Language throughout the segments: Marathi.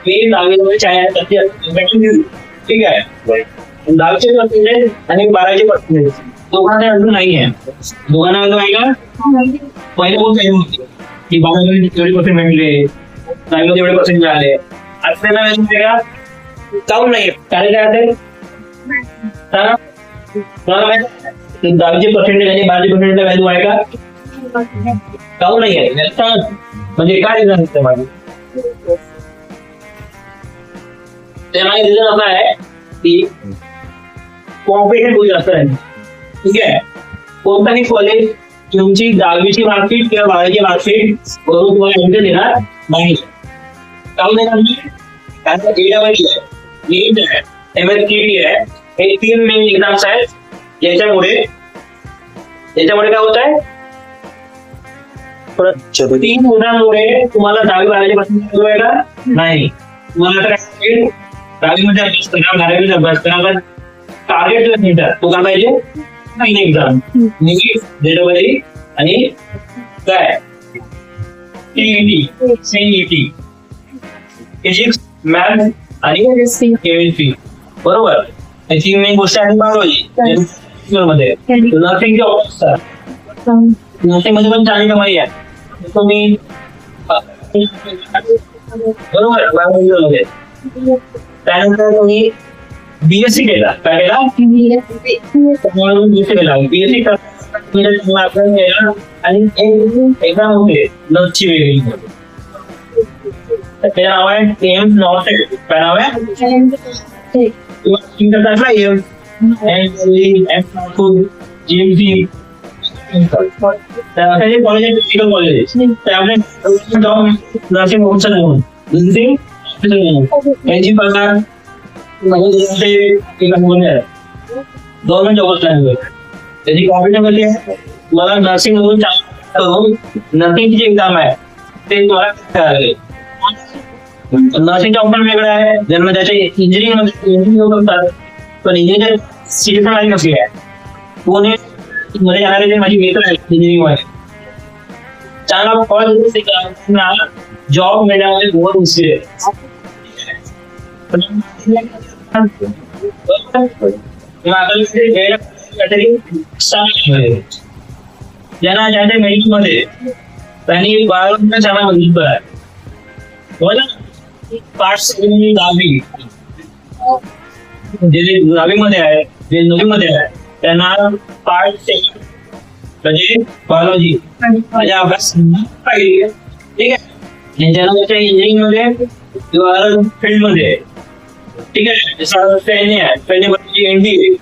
मी 10वी आहे ठीक आहे. 10वीचे पर्सेंटेज आणि 12चे पर्सेंटेज दोघांना अजून नाही आहे. दोघांना अजून आहे का? पहिले बहुत काही होती की 12मध्ये तेवढे पर्सेंट भेटले, 10वीमध्ये एवढे पर्सेंट मिळाले. आता त्यांना माहिती का काऊन नाही? कारण काय असेल सांगा मला माहिती. 10वीचे पर्सेंटेज आणि 12चे पर्सेंटेजला व्हॅल्यू आहे का? काऊन नाही आहे म्हणजे काय रिझन असतं माझं? त्यामागे रिझन असा आहे की कॉम्पिटिशन खूप जास्त आहे. ठीक आहे. कोणताही कॉलेज तुमची 10वीची मार्कशीट किंवा 12वीची मार्कशीट बरोबर तुम्हाला ऍडमिशन देणार नाही. काऊन देणार नाही? कारण AEE आहे, NEET आहे, MSCT आहे, हे 3 मेन एक्झाम्स आहेत. याच्यामुळे काय होत आहे? 3 गुणांमुळे तुम्हाला 10वी-12वी पर्सेंटेज आहे का? नाही. तुम्हाला आता काय 10वीमध्ये अभ्यास करा, 12वीमध्ये अभ्यास करा, पण टार्गेट जर मिळतात तो काय पाहिजे? 3 एक्झाम, NEET, JEE आणि काय TET, CET, फिजिक्स, मॅथ्स आणि केमिस्ट्री. बरोबर. याची मेन गोष्ट आहे बायोलॉजी मध्ये. नर्सिंगचे ऑप्शन असतात. नर्सिंग मध्ये पण चांगली कमाई आहे. तुम्ही बरोबर बायोलॉजी मध्ये. त्यानंतर तुम्ही BSc केला. काय केला? BSc केला. BSc केला आणि एक्झाम होते नर्सची वेगळी. त्याचं नाव आहे एम्स नॉर्थ. काय नाव आहे? GMC. त्याचे कॉलेज मेडिकल कॉलेज त्यामुळे नर्सिंग ऑप्शन म्हणून त्यांची पगार गव्हर्नमेंट जॉब नाही. त्याची कॉम्पिटिशन कशी आहे? मला नर्सिंग मधून करून नर्सिंगची जी एक्झाम आहे ते तुम्हाला करावे. नर्सिंगचा ऑप्शन वेगळा आहे. ज्यांना त्याचे इंजिनिअरिंग होऊ शकतात, पण इंजिनिअरिंग सीट पण कशी आहे? पुणे मध्ये जाणारे जे माझी मित्र आहेत इंजिनिअरिंग मध्ये चांगला कॉलेज जॉब मिळण्यामध्ये बहुत मुश्किल आहे. ज्यांना ज्याच्या मेडिकल मध्ये त्यांनी 12 चांगला बघितलं आहे. पार्ट्स 10वी जे 10वी मध्ये आहे, जे 9वी मध्ये आहे त्यांना पार्ट म्हणजे बायोलॉजी म्हणजे अभ्यास पाहिजे. ठीक आहे. ज्यांना त्याच्या इंजिनिअरिंग मध्ये किंवा फील्ड मध्ये ठीक आहे सैन्य आहे, सैन्यामध्ये NDA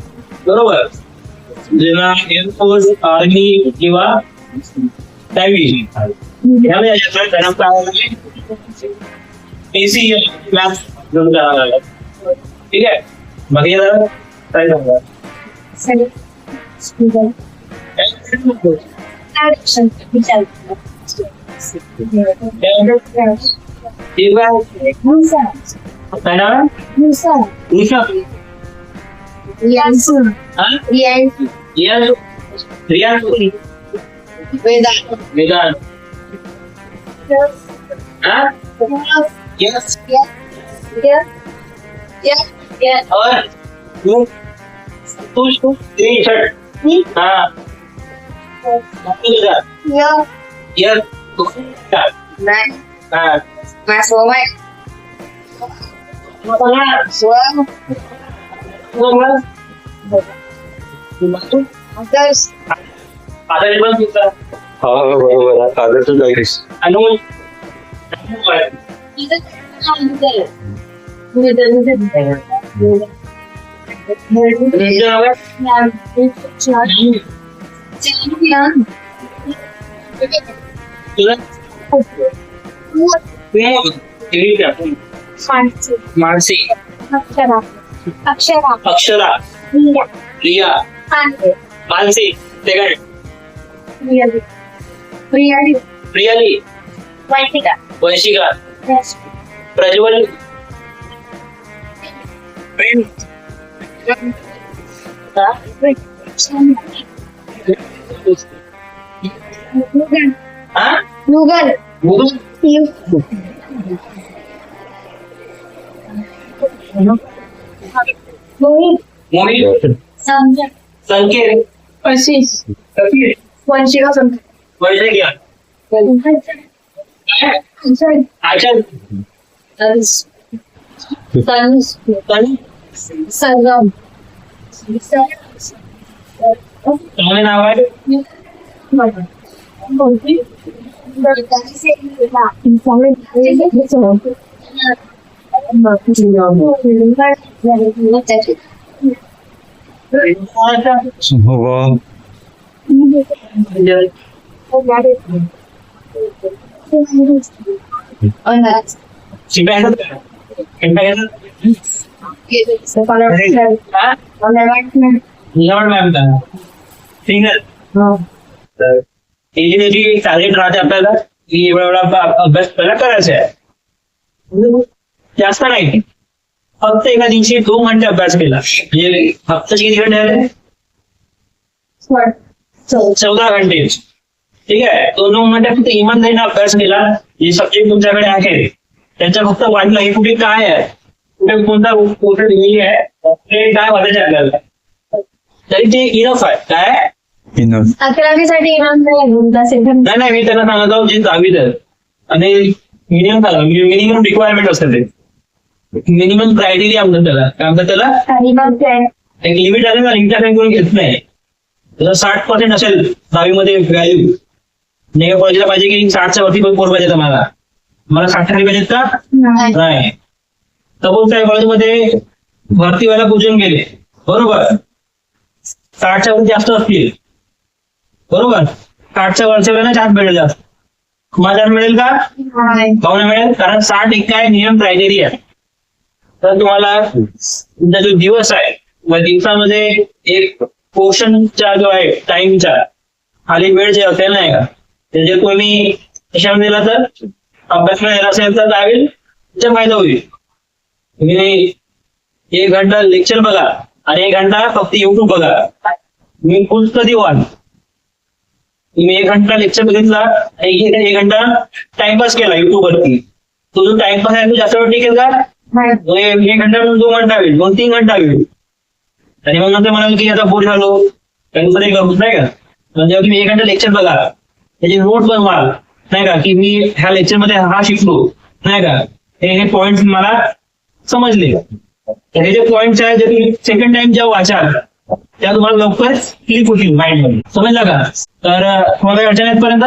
बरोबर. ज्यांना एअरफोर्स, आर्मी किंवा नेव्ही यामध्ये त्यांना PCM मॅथ्स घेऊन करावं लागेल. ठीक आहे. बाकी काय सांगा? वेदांत. Yes. और तू टी-शर्ट हाँ यस मैं हाँ सोमय सोम आदर्श आदर्श पण तुझा हाँ बरोबर आदर्श जायस अनुज मानसी अक्षरा रिया मानसी सेकंड प्रियाली वंशिका प्रज्वल गूगल मोहित संकेत कपिल वंशिका वैद्य आचल सरगम चांगले नाव आहे शुभम शिंप्या घेतात का? शिंप्या घेतात? हा? तुझ्यावर मॅम का ठीक आहे तर ही टार्गेट राहते आपल्याला की एवढा एवढा अभ्यास पहिला करायचा आहे जास्त नाही फक्त एका दिवशी 2 घंटे अभ्यास केला म्हणजे हप्त्याचे किती घंटे आले 14 घंटे ठीक आहे 2 घंटे फक्त इमानदारीने अभ्यास केला जे सब्जेक्ट तुमच्याकडे आहे त्यांच्या फक्त वाटलं हे कुठे काय आहे कुठे कोणता कुठे दिलेली आहे ते काय वाटायचे आपल्याला तरी ते इनफ आहे काय इनफ 11वीसाठी नाही नाही मी त्यांना सांगत आहोत जे 10वीत आहे आणि मिनिमम रिक्वायरमेंट असतं ते मिनिमम क्रायटेरिया म्हणतात त्याला काय म्हणतात त्याला एक लिमिट आहे ना लिमिट कोणी घेत नाही जर 60% असेल 10वीमध्ये व्हॅल्यू नाही कॉलेजला पाहिजे की 60च्या वरती पण पोर पाहिजे मला 60 पाहिजेत का नाही सपोज त्या कॉलेजमध्ये भरती व्हायला पूजन केले बरोबर 60च्या वरती जास्त असतील बरोबर 60च्या वरच्या ना चान्स भेटेल जास्त तुम्हाला मिळेल का भावना मिळेल कारण 60 एक काय नियम क्रायटेरिया तर तुम्हाला तुमचा जो दिवस आहे व दिवसामध्ये एक पोर्शनचा जो आहे टाइमचा खाली वेळ जे असेल नाही का त्याचे तुम्ही कशामध्ये दिला तर अभ्यास दिला असेल तर जावेल त्याचा फायदा होईल तुम्ही 1 घंटा लेक्चर बघा आणि 1 घंटा फक्त युट्यूब बघा तुम्ही फुल कधी व्हाल तुम्ही 1 घंटा लेक्चर बघितला आणि 1 घंटा टाइमपास केला युट्यूब वरती तो जो टाइमपास आहे तो जास्त वेळ टिकेल का 1 घंटा 2 घंटा होईल 2-3 घंटा होईल आणि मग नंतर म्हणाल की आता बोर झालो काही करू नाही का म्हणजे तुम्ही 1 घंटा लेक्चर बघा त्याची नोट बनवाल नाही का की मी ह्या लेक्चर मध्ये हा शिकलो नाही का हे पॉइंट मला समजले तर हे जे पॉइंट्स आहेत जे तुम्ही सेकंड टाइम जेव्हा वाचाल त्या तुम्हाला लवकर क्लिक होतील माइंड मध्ये समजलं का तर तुम्हाला अडचण आहेत पर्यंत